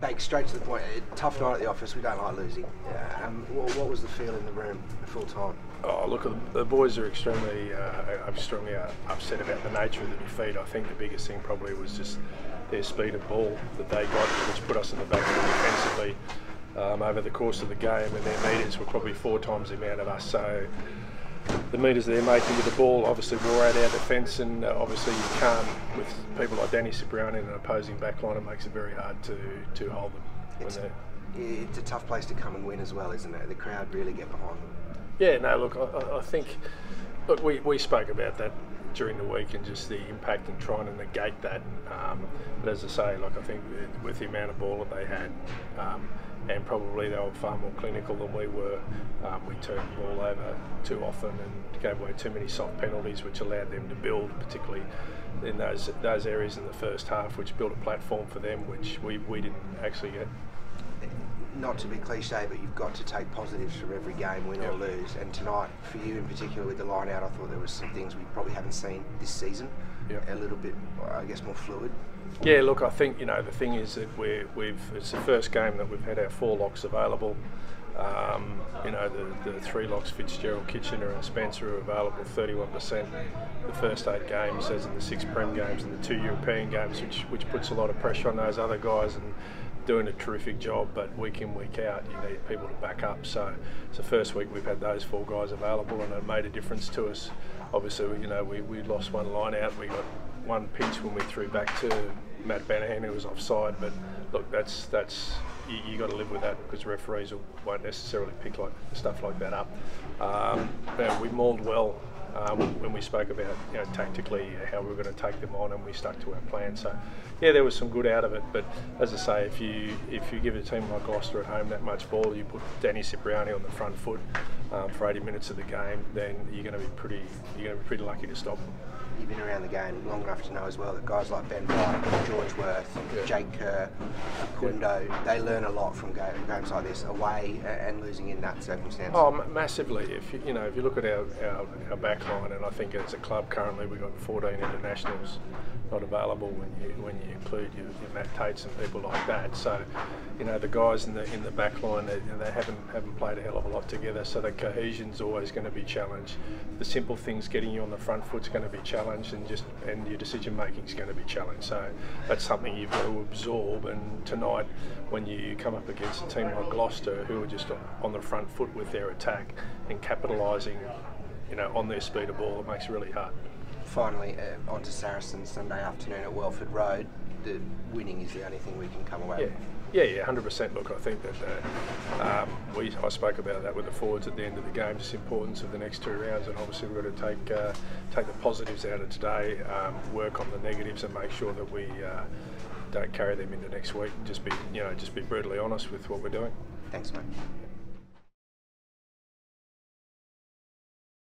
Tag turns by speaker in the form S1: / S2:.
S1: Bake, straight to the point. Tough night at the office. We don't like losing. What was the feel in the room full time?
S2: Oh, look, the boys are extremely upset about the nature of the defeat. I think the biggest thing probably was just their speed of ball that they got, which put us in the back defensively over the course of the game, and their meters were probably 4 times the amount of us. So the meters they're making with the ball obviously wore out our defence, and obviously you can't, with people like Danny Cipriani in an opposing backline, it makes it very hard to hold them.
S1: It's a tough place to come and win as well, isn't it? The crowd really get behind them.
S2: Yeah, no, look, I think, look, we spoke about that during the week and just the impact and trying to negate that. But as I say, like, I think with the amount of ball that they had, and probably they were far more clinical than we were. We turned the ball over too often and gave away too many soft penalties, which allowed them to build, particularly in those areas in the first half, which built a platform for them, which we didn't actually get.
S1: Not to be cliche, but you've got to take positives from every game, win or lose. And tonight, for you in particular, with the line out, I thought there was some things we probably haven't seen this season. A little bit, I guess, more fluid.
S2: Yeah, look, I think, you know, the thing is that it's the first game that we've had our 4 locks available. You know, the 3 locks, Fitzgerald, Kitchener and Spencer, are available 31% the first 8 games, as in the 6 Prem games and the 2 European games, which puts a lot of pressure on those other guys, and doing a terrific job, but week in, week out, you need people to back up. So it's the first week we've had those 4 guys available, and it made a difference to us. Obviously, you know, we lost 1 line out. We got 1 pinch when we threw back to Matt Banahan, who was offside. But look, that's you got to live with that, because referees won't necessarily pick stuff like that up. We mauled well. When we spoke about, you know, tactically how we were going to take them on, and we stuck to our plan. So yeah, there was some good out of it. But as I say, if you give a team like Gloucester at home that much ball, you put Danny Cipriani on the front foot for 80 minutes of the game, then you're going to be pretty lucky to stop them.
S1: You've been around the game long enough to know as well that guys like Ben Bright, George Worth, Jake Kerr, Kundo, they learn a lot from games like this, away and losing in that circumstance.
S2: Oh, massively. If you look at our back line, and I think as a club currently we've got 14 internationals not available when you include your Matt Tates and people like that. So, you know, the guys in the back line, they haven't played a hell of a lot together, so the cohesion's always going to be challenged. The simple things, getting you on the front foot's going to be challenged, and your decision making's going to be challenged. So that's something you've got to absorb. And tonight, when you come up against a team like Gloucester, who are just on the front foot with their attack and capitalising, you know, on their speed of ball, it makes it really hard. Finally,
S1: on to Saracens Sunday afternoon at Welford Road. The winning is the only thing we can come away with.
S2: Yeah, 100%. Look, I think that I spoke about that with the forwards at the end of the game, just the importance of the next 2 rounds, and obviously we've got to take the positives out of today, work on the negatives, and make sure that we don't carry them into next week. And just be brutally honest with what we're doing.
S1: Thanks, mate.